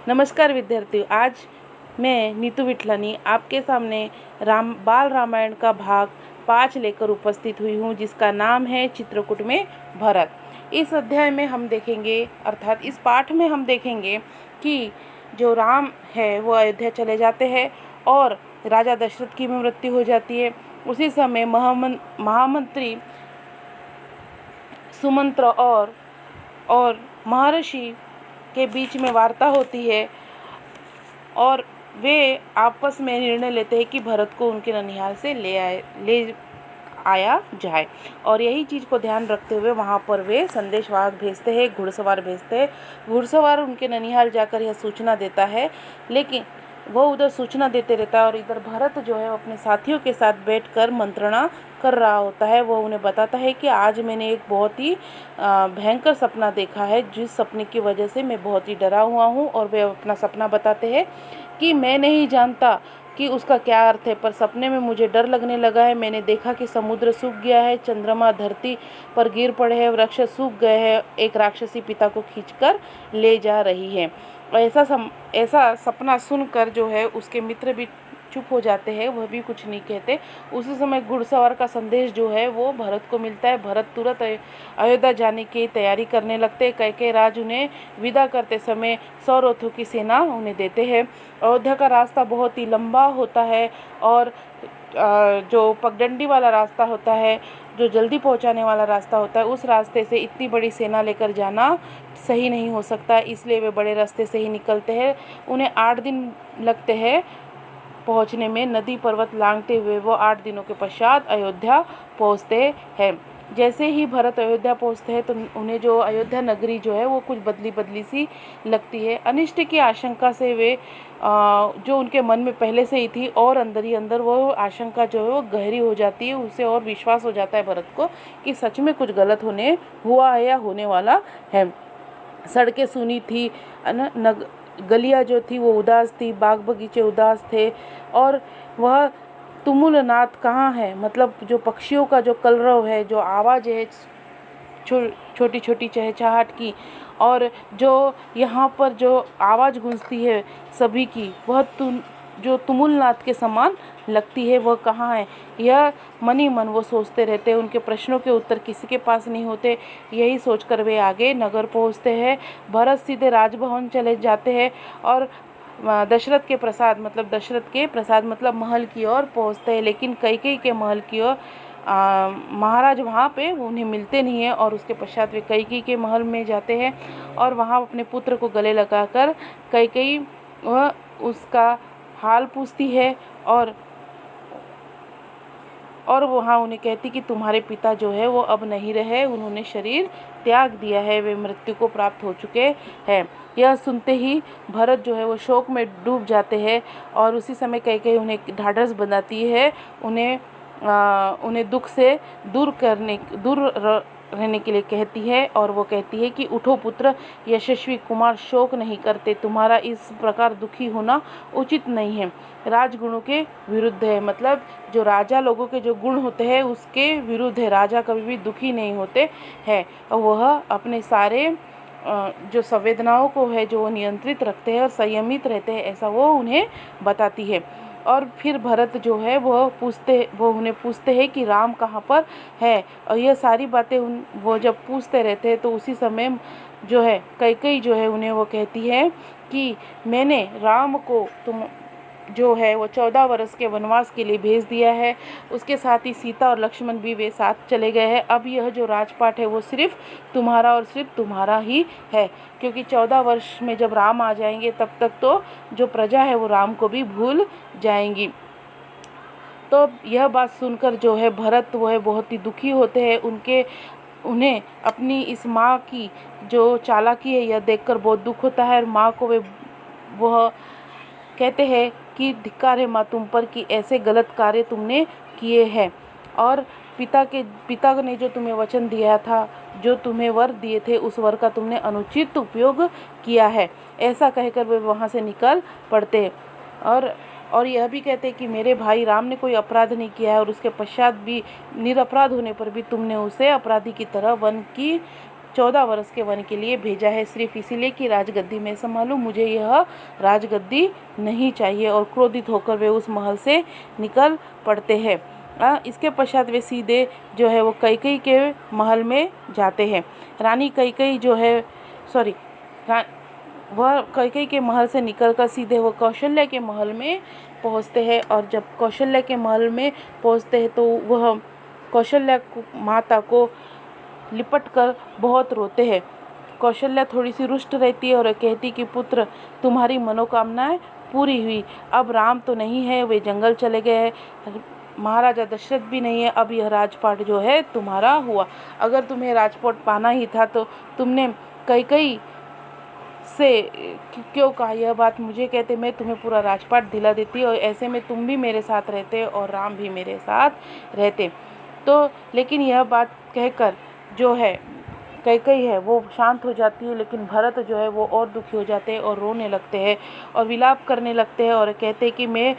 नमस्कार विद्यार्थियों, आज मैं नीतू विठलानी आपके सामने बाल रामायण का भाग 5 लेकर उपस्थित हुई हूँ, जिसका नाम है चित्रकूट में भरत। इस अध्याय में हम देखेंगे, अर्थात इस पाठ में हम देखेंगे कि जो राम है वो अयोध्या चले जाते हैं और राजा दशरथ की भी मृत्यु हो जाती है। उसी समय महामंत्री सुमंत्र और महर्षि के बीच में वार्ता होती है और वे आपस में निर्णय लेते हैं कि भरत को उनके ननिहाल से ले आया जाए। और यही चीज़ को ध्यान रखते हुए वहाँ पर वे संदेशवाहक भेजते हैं, घुड़सवार भेजते हैं। घुड़सवार उनके ननिहाल जाकर यह सूचना देता है, लेकिन वो उधर सूचना देते रहता है और इधर भरत जो है अपने साथियों के साथ बैठकर मंत्रणा कर रहा होता है। वो उन्हें बताता है कि आज मैंने एक बहुत ही भयंकर सपना देखा है, जिस सपने की वजह से मैं बहुत ही डरा हुआ हूँ। और वे अपना सपना बताते हैं कि मैं नहीं जानता कि उसका क्या अर्थ है, पर सपने में मुझे डर लगने लगा है। मैंने देखा कि समुद्र सूख गया है, चंद्रमा धरती पर गिर पड़े हैं, वृक्ष सूख गए हैं, एक राक्षसी पिता को खींचकर ले जा रही है। ऐसा सपना सुनकर जो है उसके मित्र भी चुप हो जाते हैं, वह भी कुछ नहीं कहते। उसी समय घुड़सवार का संदेश जो है वो भरत को मिलता है। भरत तुरंत अयोध्या जाने की तैयारी करने लगते हैं। कैकेयी राज उन्हें विदा करते समय 100 रथों की सेना उन्हें देते हैं। अयोध्या का रास्ता बहुत ही लंबा होता है और जो पगडंडी वाला रास्ता होता है, जो जल्दी पहुंचाने वाला रास्ता होता है, उस रास्ते से इतनी बड़ी सेना लेकर जाना सही नहीं हो सकता, इसलिए वे बड़े रास्ते से ही निकलते हैं। उन्हें 8 दिन लगते हैं पहुंचने में। नदी पर्वत लांघते हुए वो 8 दिनों के पश्चात अयोध्या पहुंचते हैं। जैसे ही भरत अयोध्या पहुंचते हैं तो उन्हें जो अयोध्या नगरी जो है वो कुछ बदली बदली सी लगती है। अनिष्ट की आशंका से वे जो उनके मन में पहले से ही थी और अंदर ही अंदर वो आशंका जो है वो गहरी हो जाती है। उसे और विश्वास हो जाता है भरत को कि सच में कुछ गलत हुआ है या होने वाला है। सड़कें सूनी थी, गलियां जो थी वो उदास थी, बाग बगीचे उदास थे और वह तुमुल नाद कहाँ है, मतलब जो पक्षियों का जो कलरव है, जो आवाज़ है छोटी छोटी चहचहाट की, और जो यहाँ पर जो आवाज़ गूंजती है सभी की, वह जो तुमुल नाद के समान लगती है, वह कहाँ है। यह मन ही मन वो सोचते रहते हैं। उनके प्रश्नों के उत्तर किसी के पास नहीं होते। यही सोचकर वे आगे नगर पहुँचते हैं। भरत सीधे राजभवन चले जाते हैं और दशरथ के प्रसाद मतलब महल की ओर पहुँचते हैं। लेकिन कैकेयी के महल की ओर महाराज वहाँ पे उन्हें मिलते नहीं हैं और उसके पश्चात वे कैकेयी के महल में जाते हैं और वहाँ अपने पुत्र को गले लगाकर कैकेयी वह उसका हाल पूछती है और वहाँ उन्हें कहती कि तुम्हारे पिता जो है वो अब नहीं रहे, उन्होंने शरीर त्याग दिया है, वे मृत्यु को प्राप्त हो चुके हैं। यह सुनते ही भरत जो है वो शोक में डूब जाते हैं और उसी समय कैकेयी उन्हें ढाढ़स बंधाती है, उन्हें दुख से दूर रहने के लिए कहती है और वो कहती है कि उठो पुत्र, यशस्वी कुमार शोक नहीं करते, तुम्हारा इस प्रकार दुखी होना उचित नहीं है। राजगुणों के विरुद्ध है, मतलब जो राजा लोगों के जो गुण होते हैं उसके विरुद्ध है। राजा कभी भी दुखी नहीं होते हैं और वह अपने सारे जो संवेदनाओं को है जो वो नियंत्रित रखते हैं और संयमित रहते हैं, ऐसा वो उन्हें बताती है। और फिर भरत जो है वो उन्हें पूछते हैं कि राम कहाँ पर है, और यह सारी बातें वो जब पूछते रहते हैं तो उसी समय जो है कैकेयी जो है उन्हें वो कहती है कि मैंने राम को तुम जो है वो 14 वर्ष के वनवास के लिए भेज दिया है। उसके साथ ही सीता और लक्ष्मण भी वे साथ चले गए हैं। अब यह जो राजपाट है वो सिर्फ तुम्हारा और सिर्फ तुम्हारा ही है, क्योंकि 14 वर्ष में जब राम आ जाएंगे तब तक तो जो प्रजा है वो राम को भी भूल जाएंगी। तो यह बात सुनकर जो है भरत वो है बहुत ही दुखी होते हैं। उन्हें अपनी इस माँ की जो चालाकी है यह देखकर बहुत दुख होता है और माँ को वह कहते हैं कि धिक्कार है माँ तुम पर कि ऐसे गलत कार्य तुमने किए हैं और पिता ने जो तुम्हें वचन दिया था, जो तुम्हें वर दिए थे, उस वर का तुमने अनुचित उपयोग किया है। ऐसा कहकर वे वहाँ से निकल पड़ते और यह भी कहते हैं कि मेरे भाई राम ने कोई अपराध नहीं किया है और उसके पश्चात भी निरपराध होने पर भी तुमने उसे अपराधी की तरह वन की 14 वर्ष के वन के लिए भेजा है, सिर्फ इसीलिए कि राजगद्दी मैं संभालूं, मुझे यह राजगद्दी नहीं चाहिए। और क्रोधित होकर वे उस महल से निकल पड़ते हैं। इसके पश्चात वे सीधे जो है वो कैकेयी के महल में जाते हैं। रानी कैकेयी जो है वह कैकेयी के महल से निकलकर सीधे वो कौशल्या के महल में पहुंचते हैं। और जब कौशल्या के महल में पहुंचते हैं तो वह कौशल्या माता को लिपट कर बहुत रोते हैं। कौशल्या थोड़ी सी रुष्ट रहती है और कहती कि पुत्र, तुम्हारी मनोकामनाएं पूरी हुई, अब राम तो नहीं है, वे जंगल चले गए हैं, महाराजा दशरथ भी नहीं है, अब यह राजपाट जो है तुम्हारा हुआ। अगर तुम्हें राजपाट पाना ही था तो तुमने कैकेयी से क्यों कहा यह बात मुझे कहते, मैं तुम्हें पूरा राजपाट दिला देती और ऐसे में तुम भी मेरे साथ रहते और राम भी मेरे साथ रहते। तो लेकिन यह बात कहकर जो है कैकेयी है वो शांत हो जाती है, लेकिन भरत जो है वो और दुखी हो जाते हैं और रोने लगते हैं और विलाप करने लगते हैं और कहते हैं कि मैं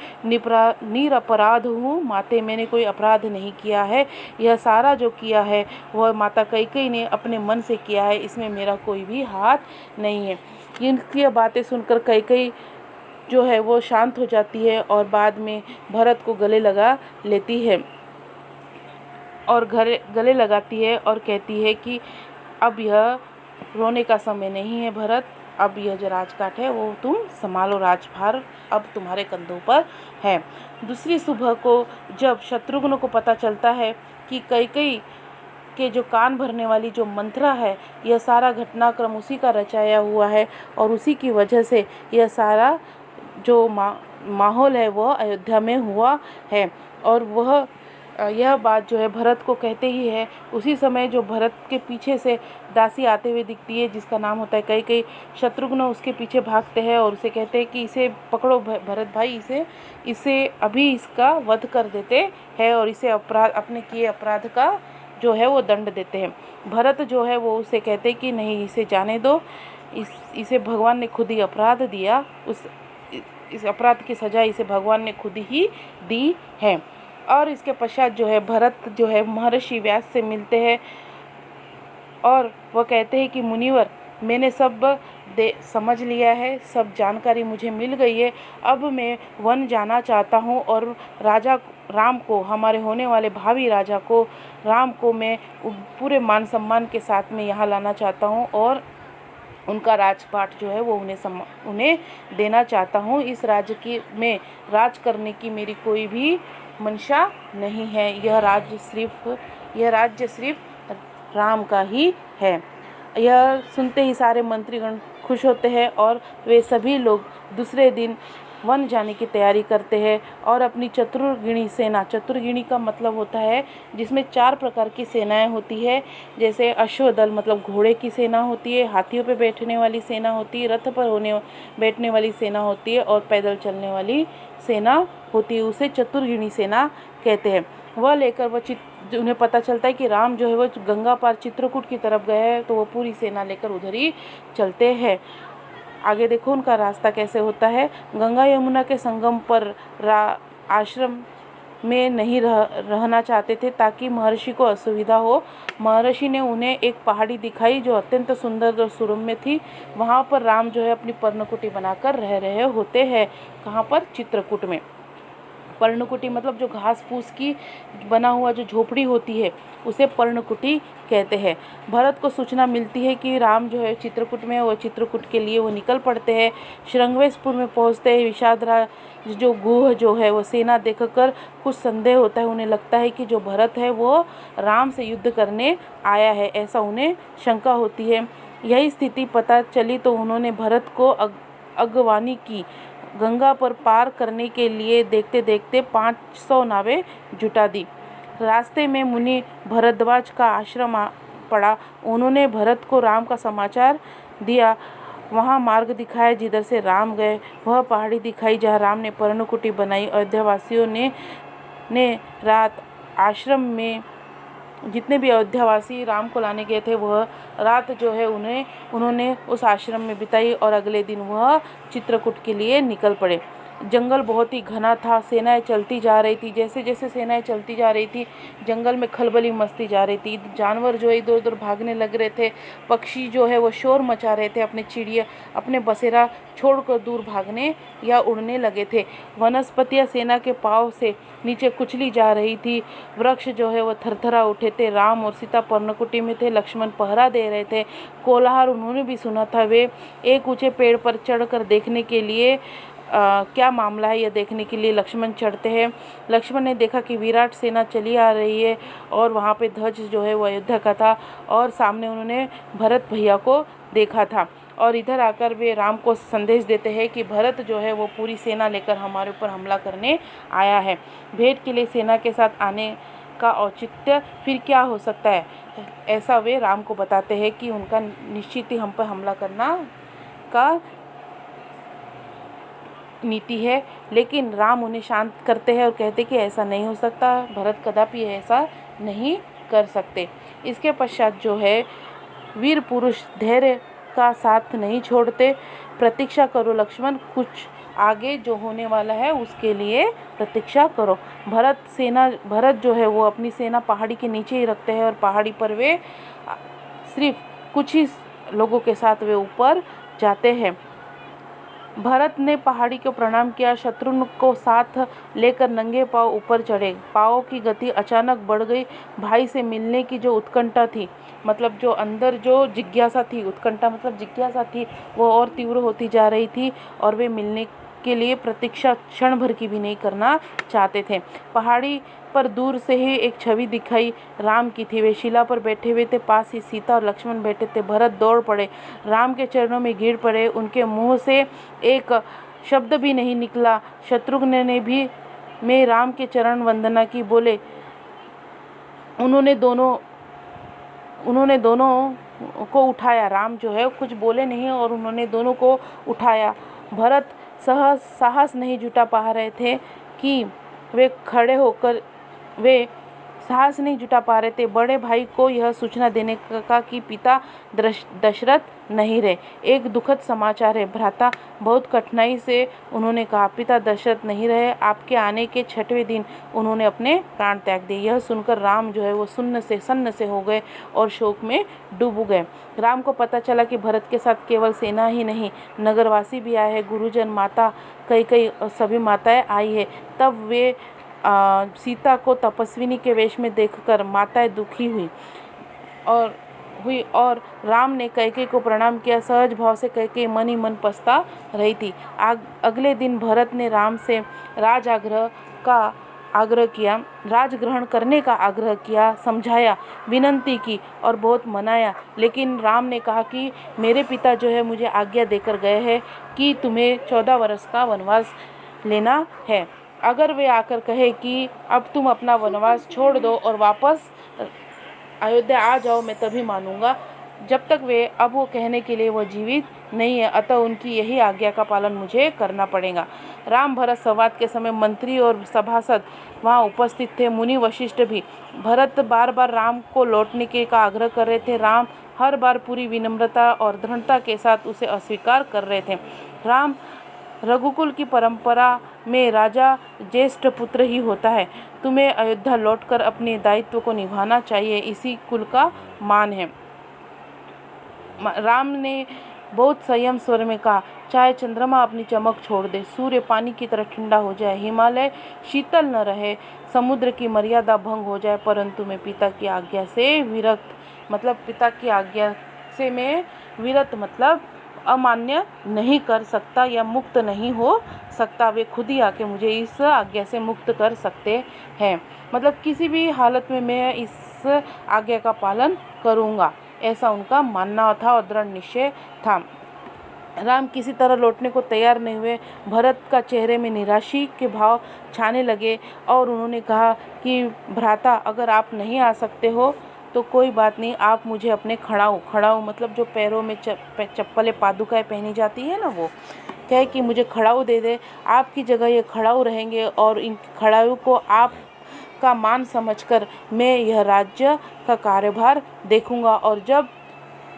निरपराध हूँ माते, मैंने कोई अपराध नहीं किया है, यह सारा जो किया है वह माता कैकेयी ने अपने मन से किया है, इसमें मेरा कोई भी हाथ नहीं है। इनकी बातें सुनकर कैकेयी जो है वो शांत हो जाती है और बाद में भरत को गले लगा लेती है और गले लगाती है और कहती है कि अब यह रोने का समय नहीं है भरत, अब यह जो राजकाट है वो तुम संभालो, राजभार अब तुम्हारे कंधों पर है। दूसरी सुबह को जब शत्रुघ्न को पता चलता है कि कैकेयी के जो कान भरने वाली जो मंत्रा है, यह सारा घटनाक्रम उसी का रचाया हुआ है और उसी की वजह से यह सारा जो माहौल है वह अयोध्या में हुआ है, और वह यह बात जो है भरत को कहते ही है। उसी समय जो भरत के पीछे से दासी आते हुए दिखती है जिसका नाम होता है कैकेयी, शत्रुघ्न उसके पीछे भागते हैं और उसे कहते हैं कि इसे पकड़ो भरत भाई, इसे अभी इसका वध कर देते हैं और इसे अपने किए अपराध का जो है वो दंड देते हैं। भरत जो है वो उसे कहते हैं कि नहीं, इसे जाने दो, इसे भगवान ने खुद ही अपराध दिया, इस अपराध की सजा इसे भगवान ने खुद ही दी है। और इसके पश्चात जो है भरत जो है महर्षि व्यास से मिलते हैं और वह कहते हैं कि मुनिवर, मैंने सब समझ लिया है, सब जानकारी मुझे मिल गई है, अब मैं वन जाना चाहता हूँ और राजा राम को, हमारे होने वाले भावी राजा को, राम को मैं पूरे मान सम्मान के साथ में यहाँ लाना चाहता हूँ और उनका राजपाट जो है वो उन्हें देना चाहता हूँ। इस राज्य में राज करने की मेरी कोई भी मंशा नहीं है, यह राज्य सिर्फ राम का ही है। यह सुनते ही सारे मंत्रीगण खुश होते हैं और वे सभी लोग दूसरे दिन वन जाने की तैयारी करते हैं और अपनी चतुर्गिणी सेना, चतुर्गिणी का मतलब होता है जिसमें 4 प्रकार की सेनाएं होती है, जैसे अश्वदल मतलब घोड़े की सेना होती है, हाथियों पे बैठने वाली सेना होती है, रथ पर बैठने वाली सेना होती है और पैदल चलने वाली सेना होती है, उसे चतुर्गिणी सेना कहते हैं। वह लेकर उन्हें पता चलता है कि राम जो है वो गंगा पार चित्रकूट की तरफ गए हैं, तो वो पूरी सेना लेकर उधर ही चलते हैं। आगे देखो उनका रास्ता कैसे होता है। गंगा यमुना के संगम पर आश्रम में नहीं रहना चाहते थे ताकि महर्षि को असुविधा हो। महर्षि ने उन्हें एक पहाड़ी दिखाई जो अत्यंत सुंदर और सुरम्य थी। वहाँ पर राम जो है अपनी पर्णकुटी बनाकर रह रहे होते हैं। कहाँ पर? चित्रकूट में। पर्णकुटी मतलब जो घास फूस की बना हुआ जो झोपड़ी होती है उसे पर्णकुटी कहते हैं। भरत को सूचना मिलती है कि राम जो है चित्रकूट में, वो चित्रकूट के लिए वो निकल पड़ते हैं। श्रृंगवेशपुर में पहुंचते हैं। विषादराज जो गुह जो है वो सेना देखकर कुछ संदेह होता है, उन्हें लगता है कि जो भरत है वो राम से युद्ध करने आया है, ऐसा उन्हें शंका होती है। यही स्थिति पता चली तो उन्होंने भरत को अगवानी की। गंगा पर पार करने के लिए देखते देखते 500 नावें जुटा दी। रास्ते में मुनि भरद्वाज का आश्रम पड़ा। उन्होंने भरत को राम का समाचार दिया। वहाँ मार्ग दिखाया जिधर से राम गए, वह पहाड़ी दिखाई जहाँ राम ने पर्णकुटी बनाई। अयोध्यावासियों ने रात आश्रम में, जितने भी अयोध्यावासी राम को लाने गए थे वह रात जो है उन्होंने उस आश्रम में बिताई और अगले दिन वह चित्रकूट के लिए निकल पड़े। जंगल बहुत ही घना था, सेनाएं चलती जा रही थी। जैसे जैसे सेनाएं चलती जा रही थी, जंगल में खलबली मचती जा रही थी। जानवर जो है इधर उधर भागने लग रहे थे, पक्षी जो है वो शोर मचा रहे थे, अपने चिड़िया अपने बसेरा छोड़कर दूर भागने या उड़ने लगे थे। वनस्पतियाँ सेना के पाँव से नीचे कुचली जा रही थी। वृक्ष जो है वो थरथरा उठे थे। राम और सीता पर्णकुटी में थे, लक्ष्मण पहरा दे रहे थे। कोलाहल उन्होंने भी सुना था। वे एक ऊंचे पेड़ पर चढ़कर देखने के लिए क्या मामला है यह देखने के लिए लक्ष्मण चढ़ते हैं। लक्ष्मण ने देखा कि विराट सेना चली आ रही है और वहाँ पे ध्वज जो है वो अयोध्या का था, और सामने उन्होंने भरत भैया को देखा था। और इधर आकर वे राम को संदेश देते हैं कि भरत जो है वो पूरी सेना लेकर हमारे ऊपर हमला करने आया है। भेंट के लिए सेना के साथ आने का औचित्य फिर क्या हो सकता है। ऐसा वे राम को बताते हैं कि उनका निश्चित ही हम पर हमला करना का नीति है। लेकिन राम उन्हें शांत करते हैं और कहते कि ऐसा नहीं हो सकता, भरत कदापि ऐसा नहीं कर सकते। इसके पश्चात जो है वीर पुरुष धैर्य का साथ नहीं छोड़ते। प्रतीक्षा करो लक्ष्मण, कुछ आगे जो होने वाला है उसके लिए प्रतीक्षा करो। भरत जो है वो अपनी सेना पहाड़ी के नीचे ही रखते हैं और पहाड़ी पर वे सिर्फ कुछ ही लोगों के साथ वे ऊपर जाते हैं। भरत ने पहाड़ी को प्रणाम किया, शत्रुघ्न को साथ लेकर नंगे पांव ऊपर चढ़े। पांवों की गति अचानक बढ़ गई। भाई से मिलने की जो उत्कंठा थी, मतलब जो अंदर जो जिज्ञासा थी, उत्कंठा मतलब जिज्ञासा थी, वो और तीव्र होती जा रही थी और वे मिलने के लिए प्रतीक्षा क्षण भर की भी नहीं करना चाहते थे। पहाड़ी पर दूर से ही एक छवि दिखाई राम की थी। वे शिला पर बैठे हुए थे, पास ही सीता और लक्ष्मण बैठे थे। भरत दौड़ पड़े, राम के चरणों में गिर पड़े। उनके मुंह से एक शब्द भी नहीं निकला। शत्रुघ्न ने भी मैं राम के चरण वंदना की बोले। उन्होंने दोनों को उठाया। राम जो है कुछ बोले नहीं और उन्होंने दोनों को उठाया। भरत साहस नहीं जुटा पा रहे थे कि वे साहस नहीं जुटा पा रहे थे बड़े भाई को यह सूचना देने का कि पिता दशरथ नहीं रहे। एक दुखद समाचार है भ्राता, बहुत कठिनाई से उन्होंने कहा, पिता दशरथ नहीं रहे। आपके आने के 6वें दिन उन्होंने अपने प्राण त्याग दिए। यह सुनकर राम जो है वो सन्न से हो गए और शोक में डूब गए। राम को पता चला कि भरत के साथ केवल सेना ही नहीं, नगरवासी भी आए हैं, गुरुजन, माता, कई सभी माताएं आई है। तब वे सीता को तपस्विनी के वेश में देखकर माताएं दुखी हुई और राम ने कैकेयी को प्रणाम किया। सहज भाव से कैकेयी मन ही मन पछता रही थी। अगले दिन भरत ने राम से राज ग्रहण करने का आग्रह किया, समझाया, विनती की और बहुत मनाया। लेकिन राम ने कहा कि मेरे पिता जो है मुझे आज्ञा देकर गए हैं कि तुम्हें 14 वर्ष का वनवास लेना है। अगर वे आकर कहे कि अब तुम अपना वनवास छोड़ दो और वापस अयोध्या आ जाओ, मैं तभी मानूंगा। जब तक वो कहने के लिए वो जीवित नहीं है, अतः उनकी यही आज्ञा का पालन मुझे करना पड़ेगा। राम भरत संवाद के समय मंत्री और सभासद वहाँ उपस्थित थे, मुनि वशिष्ठ भी। भरत बार बार राम को लौटने के का आग्रह कर रहे थे। राम हर बार पूरी विनम्रता और दृढ़ता के साथ उसे अस्वीकार कर रहे थे। राम रघुकुल की परंपरा में राजा ज्येष्ठ पुत्र ही होता है। तुम्हें अयोध्या लौटकर अपने दायित्व को निभाना चाहिए, इसी कुल का मान है। राम ने बहुत संयम स्वर में कहा, चाहे चंद्रमा अपनी चमक छोड़ दे, सूर्य पानी की तरह ठंडा हो जाए, हिमालय शीतल न रहे, समुद्र की मर्यादा भंग हो जाए, परंतु मैं पिता की आज्ञा से विरक्त, मतलब पिता की आज्ञा से मैं विरत मतलब अमान्य नहीं कर सकता या मुक्त नहीं हो सकता। वे खुद ही आके मुझे इस आज्ञा से मुक्त कर सकते हैं। मतलब किसी भी हालत में मैं इस आज्ञा का पालन करूँगा, ऐसा उनका मानना था और दृढ़ निश्चय था। राम किसी तरह लौटने को तैयार नहीं हुए। भरत का चेहरे में निराशा के भाव छाने लगे और उन्होंने कहा कि भ्राता, अगर आप नहीं आ सकते हो तो कोई बात नहीं, आप मुझे अपने खड़ाऊ मतलब जो पैरों में चप्पलें पादुकाएं पहनी जाती है ना, वो कहे कि मुझे खड़ाऊ दे दे। आपकी जगह ये खड़ाऊ रहेंगे और इन खड़ाऊ को आप का मान समझकर मैं यह राज्य का कार्यभार देखूंगा। और जब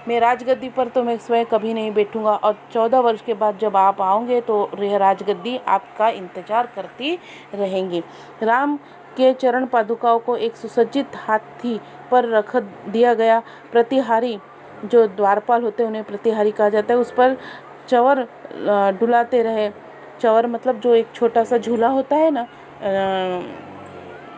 मैं राजगद्दी पर तो मैं स्वयं कभी नहीं बैठूंगा और 14 वर्ष के बाद जब आप आओगे तो यह राजगद्दी आपका इंतजार करती रहेंगी। राम के चरण पादुकाओं को एक सुसज्जित हाथी पर रख दिया गया। प्रतिहारी जो द्वारपाल होते हैं उन्हें प्रतिहारी कहा जाता है, उस पर चवर डुलाते रहे। चवर मतलब जो एक छोटा सा झूला होता है ना,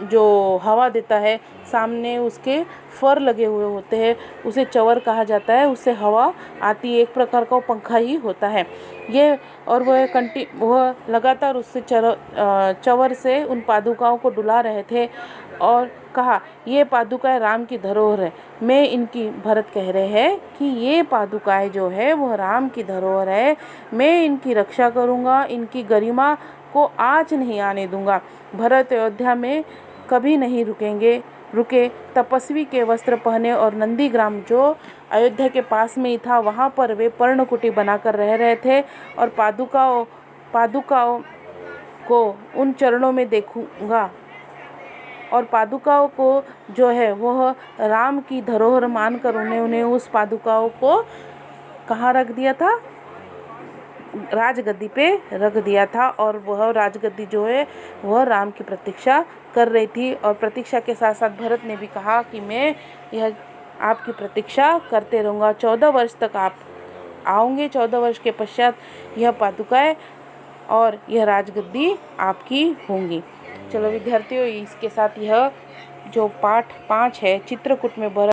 जो हवा देता है, सामने उसके फर लगे हुए होते हैं, उसे चवर कहा जाता है। उससे हवा आती है, एक प्रकार का वो पंखा ही होता है ये। और वह लगातार उससे चवर से उन पादुकाओं को डुला रहे थे और कहा, ये पादुकाएं राम की धरोहर है। मैं इनकी, भरत कह रहे हैं कि ये पादुकाएं जो है वह राम की धरोहर है, मैं इनकी रक्षा करूँगा, इनकी गरिमा को आँच नहीं आने दूंगा। भरत अयोध्या में कभी नहीं रुके। तपस्वी के वस्त्र पहने और नंदीग्राम जो अयोध्या के पास में ही था, वहाँ पर वे पर्णकुटी बनाकर रह रहे थे और पादुकाओं को उन चरणों में देखूंगा। और पादुकाओं को जो है वह राम की धरोहर मानकर उन्हें उस पादुकाओं को कहाँ रख दिया था? राजगद्दी पे रख दिया था। और वह राजगद्दी जो है वह राम की प्रतीक्षा कर रही थी। और प्रतीक्षा के साथ साथ भरत ने भी कहा कि मैं यह आपकी प्रतीक्षा करते रहूँगा, 14 वर्ष तक आप आओगे, 14 वर्ष के पश्चात यह पादुकाएं और यह राजगद्दी आपकी होंगी। चलो विद्यार्थियों, इसके साथ यह जो पाठ 5 है चित्रकूट में भरत